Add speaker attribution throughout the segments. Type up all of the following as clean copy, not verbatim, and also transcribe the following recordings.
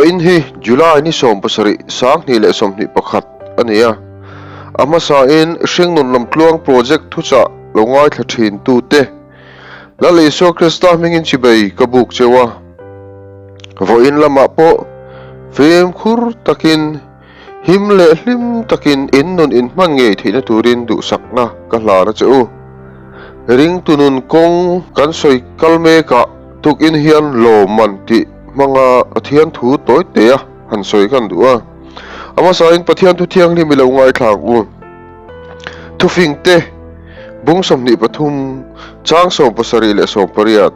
Speaker 1: in hi July ni som pasari sang ni le som ni pakhat ania ama sa in hringnon lam tluang project thu cha longai thathin tu te la le so krista mingin chibei kabuk chewa vo in lama po fem khur takin him le hlim takin in non in man nge thina turin du sakna ka hlara cheu ring tunun kong kan soi kalme ka tuk in hian lo man ti manga athian thu toy te a han soi kan duwa ama sa in pathian thu thiang ni milo ngai thlang u thu fing te bung som ni pathum chang som pasari le som pariat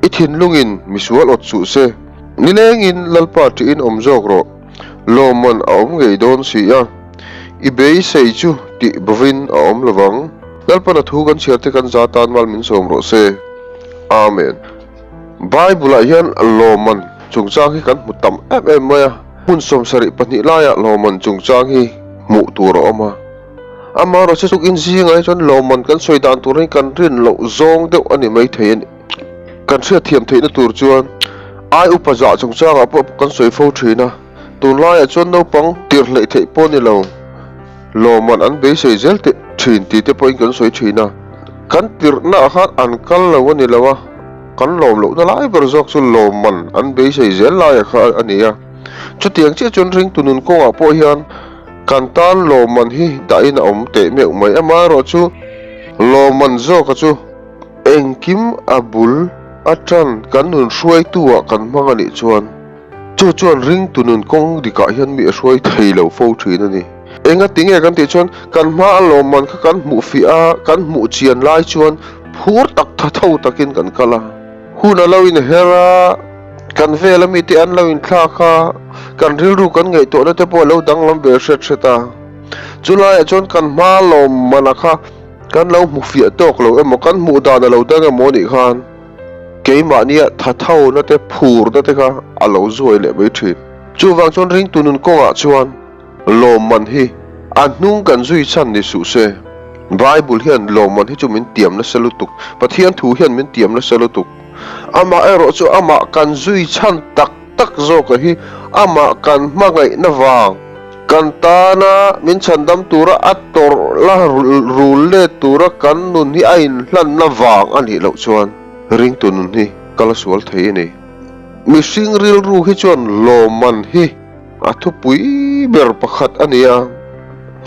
Speaker 1: ithin lungin misual ot su se nileng in lalpa ti in omjok ro lo man aom ngei don si a ibei sei chu ti bovin aom lawang lalpa na thu kan chiarte kan zatan mal min som ro se amen Bible hian lo man chungchang hi kan mutam em maya hun som sari pani laya lo man chungchang hi mu tur oma ama ro se suk in ji ngai chon lo man kan soidan tur hi kan rin lo zong deuh ani mai thein kan sia thiam theina tur chuan ai upaza chungchang a pop kan soi fo thina tun laya chon no pang tir hlei thei poni lo man an be sei zel te thin ti te point kan soi thina kan tir na khat an kal lo ani lawa kan lom lo na lai ber jok chu lo man an be sei zel lai kha ania chu tiang che chon ring tunun ko a po hian kan tan lo man hi da in om te me mai ama ro chu lo man zo ka chu engkim abul atran kan nun hruai tuwa kan mangani chuan chuan ring tunun kong dika hian mi hruai thei lo fo thin ani enga tinge kan ti chuan kan ma lo man kha kan mu fi a kan mu chian lai chuan phur tak tha thau takin kan kala huna lo in hera kan vela mi ti an lo in thla kha kan rilru kan ngei to na te po lo dang lam ber shet sheta chulai chon kan ma lo man kha kan lo mu fi tok lo emo kan mu da na lo dang mo ni khan keima nia tha thau na te phur na te kha alo zoi le mai thin chu wang chon ring tunun konga chuan lo man hi anung kan zui chan ni su se Bible hian lo man hi chu min tiam na salutuk pathian thu hian min tiam na salutuk ama ero chu ama kan zui chan tak tak zo ka hi ama kan mangai na wang kan ta na min chandam tura ator la rul le tura kan nun hi ain hlan na wang ani lo chuan ring tunun hi kala sual thei ni mi sing ril ru hi chuan lo man hi athu pui ber pakhat ania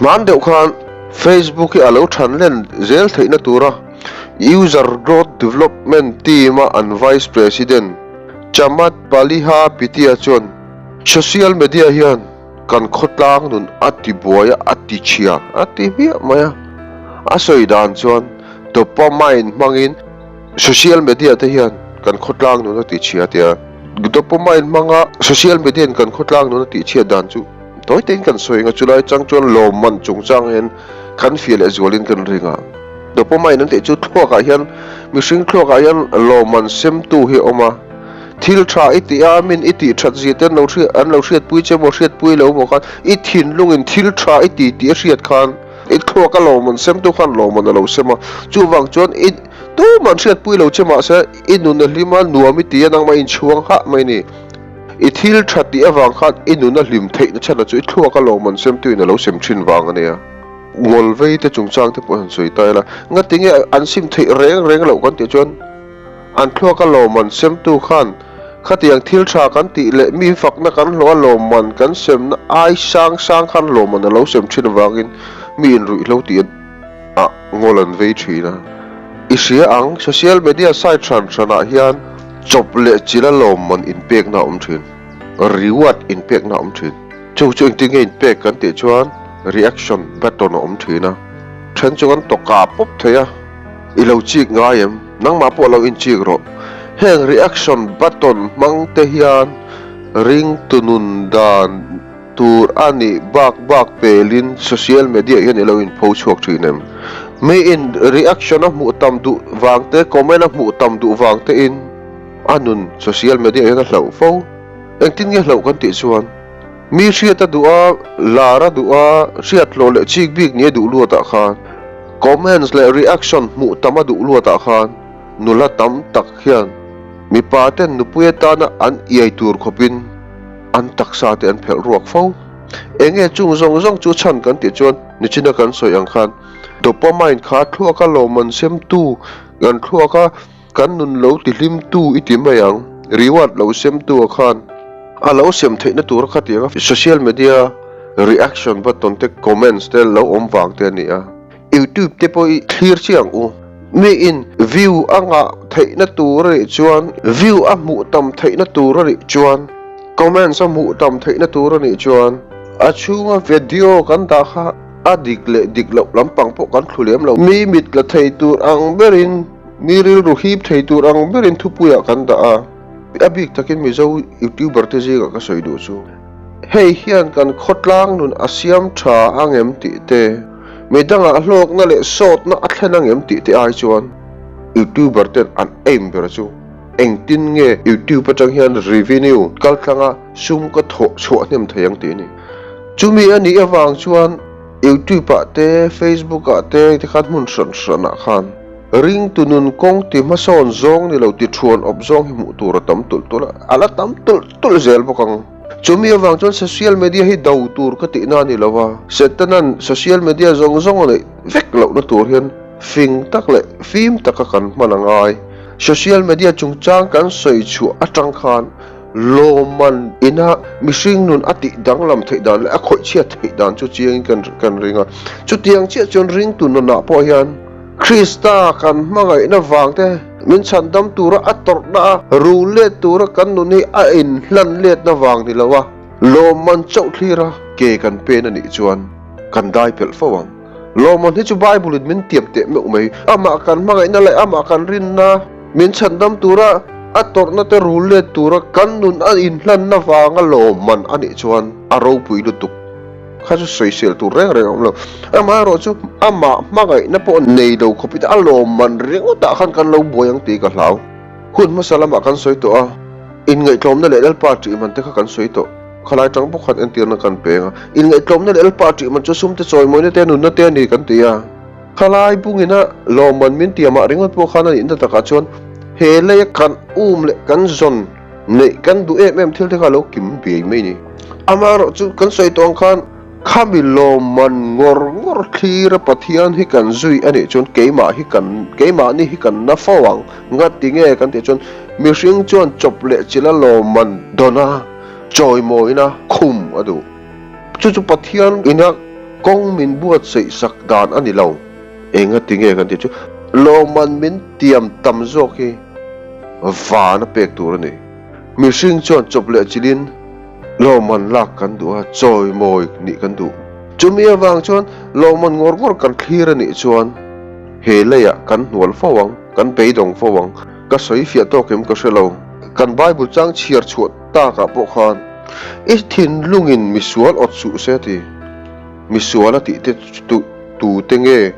Speaker 1: man deuh khan Facebook hi alo than len zel theina tura user growth development team and vice president chamat paliha pitia chon social media hian kan khotlang nun ati boya ati chia ati bia maya asoi dan chon to pamain mangin social media te hian kan khotlang nun ati chia tia dopamine manga social media kan khotlang nun ati chia dan chu toy ten kan soinga chulai chang chon lo man chungchang hen kan feel as golin kan ringa dopamine nan te chu thloka hian mishing thloka hian lo man sem tu hi oma thil tha iti amin iti that ji ten lo thri an lo hriat pui che mo hriat pui lo mo khan I thin lungin thil tha iti ti hriat khan I thloka lo man sem tu khan lo man lo sema chu wang chon I tu man hriat pui lo chema se inun na lima nuami ti anang ma in chuang ha mai ni I thil tha ti awang khan inun na lim thei na chana chu I thloka lo man sem tu in lo sem thin wang ania ngol vei te chungchang te po han soi tai la nga tinge an sim thei reng lo kan ti chon an thloka lo man sem tu khan khatiang thil tha kan ti le mi fak na kan lo man kan sem na ai sang khan lo man lo sem thin wangin mi in rui lo ti a ngolan vei thina isia ang social media site tran hian chop le chila lo man in pek na thin reward in pek na thin chu tinge in pek kan ti chuan reaction button thina than chuan to ka pop theya ilo chik ngayem nang ma po lo in chik ro heng reaction button mang te hian ring tunun dan tur ani bak pelin social media hian ilo in post chok thinem me in reaction of mu tam du wang te comment of mu tam du wang te in anun social media hian hlo fo engtin nge hlo kan ti chuan mi hriata du'a lara du'a hriat lo le chik bik ni du lu ta khan comments le reaction mu tama du lu ta khan nula tam tak hian mi paten nupuya ta na an iai tur khopin an taksa te an phel ruak fo enge chung zong chu chan kan ti chuan ni china kan soi ang khan dopamine kha thua ka loman sem tu gan thua ka kan nun lo ti hlim tu itim mayang reward lo sem tu khan alo sem theina tur kha ti social media reaction button te comments te lo om wang te ni a YouTube te poi clear chiang u me in view anga theina tur ri chuan view a mu tam theina tur ri chuan comments a mu tam theina tur ni chuan a chunga video kan ta kha adik le diklo lampang po kan thulem lo mi mit la thei tur ang berin miril ru hip thei tur ang berin thupuya kan da a abik takin mi zo YouTuber te ji ka soi du chu hei hian kan khotlang nun asiam tha angem ti te medanga hlok na le sot na athlenang em ti te ai chuan YouTuber ten an aim ber chu engtin nge YouTube atang hian revenue kal thanga sum ka tho chho nem thayang ti ni chumi ani awang chuan YouTube te Facebook te khat mun san khan ring tunun kong ti ma son zong ni lo ti thuan ob zong hi mu tur tam tul ala tam tul zel bokang chumi awang chuan social media hi dau tur ka ti na ni lawa setanan social media zong le vek lo na tur hian fing tak le film tak kan manangai social media chungchang kan soi chu atang khan loman ina mishing nun ati danglam theidan le akhoi chia theidan chu chiang kan ringa chu tiang chia chon ring tu no na po hian Krista kan mangai na wangte min chandam tura ator na rule tura kan nun hi a in hlan let na wang ni lawa loman chau thira ke kan pe na ni chuan kan dai pel fawang loman hi chu bible min tiap te me mai ama kan mangai na le ama kan rin na min chandam tura ator na te rule tura kan nun a in hlan na wanga loman ani chuan aro pui du tuk khasu social tu reng lo ama ro chu ama mangai na po nei do khopita loman reng ta khan kan lo boyang ti ka hlau hun masalama kan soi to a in ngai tlom na le dal party man te kha kan soi to khalai tang po khat entir na kan penga in ngai tlom na le dal party man chu sum te choi moi na te nun na te ni kan tia khalai bungina loman min ti ama ringot po khana in ta ka chon he le kan le kan zon nei kan du em thil te ka lo kim bi mai ni ama ro chu kan soi tong khan khami loman ngor thira pathian hi kan zui ani chon keima ni hi kan na fawang nga tinge kan te chon mi ring chon chop le chila loman dona choi moina khum adu chu pathian ina kong min buat sei sak dan ani lo enga tinge kan te chu loman min tiam tam zo ki va na pek tur ni mi ring chon chop le chilin loman lak kan du choi moi ni kan du chumi awang chon loman ngor kan thira ni chuan he leya kan nual fawang kan peidong fawang ka soi fia to kem ka shelo kan bible chang chiar chuat ta ka po khan i thin lungin misual ot su se ti misual ati te tu tenge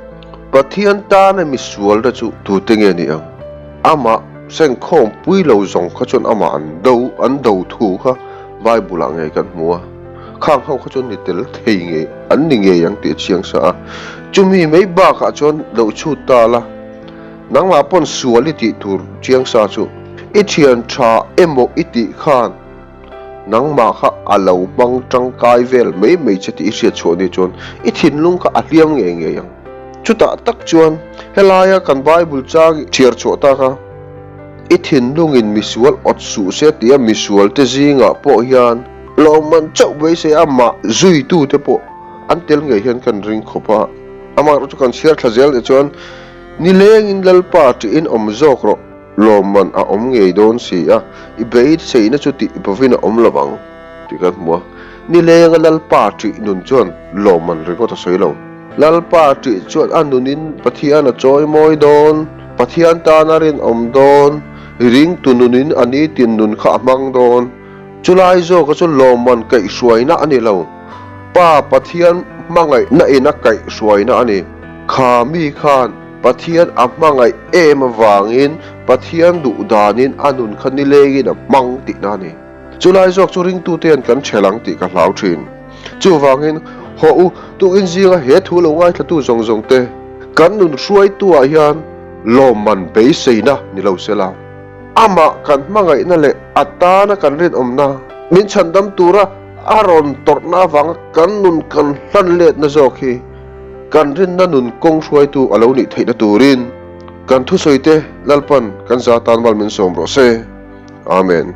Speaker 1: pathian ta na misual da chu tu tenge ni ang ama seng khom pui lo zong kha chon ama an do thu kha Bible ang ngay kan mua khang hau kha chon ni tel thei nge an ni nge yang ti chiang sa chumi mai ba kha chon lo chu ta la nang ma pon suali ti tur chiang sa chu i thian tha emo iti khan nang ma kha alo bang tang kai vel mai chati sia choni chon i thin lung kha atliam nge yang chu ta tak chuan helaya kan Bible cha chiar chota kha i thin lungin misual ot su se tia misual te zinga po hian loman chau bei se ama zui tu te po antel nge hian kan ring khopa ama ro chu kan share thazel e chon ni leng in lal party in omzok ro loman a om nge don si a i bei se na chu ti povina om lawang ti kan mo ni leng lal party nun chon loman ringo ta soilo lal party chon anunin pathian a choi moi don pathian ta na rin om don ring tununin ani tin nun kha mang don chulai zo ka chu loman kai suaina ani lo pa pathian mangai na ina kai suaina ani kha mi khan pathian amangai em wangin pathian du danin anun khani legin mang ti na ni chulai zo chu ring tu ten kan chelang ti ka hlau thin chu wangin ho u tu in zinga he thu lo ngai thatu zong te kan nun suai tu a hian loman be seina ni lo sela ama kan mangai na le atana kan rin omna min chandam tura aron torna wang kan nun kan hlan let na zokhi kan rin na nun kong suai tu alo ni theina turin kan thu soite lalpan kan za tan mal min som ro se amen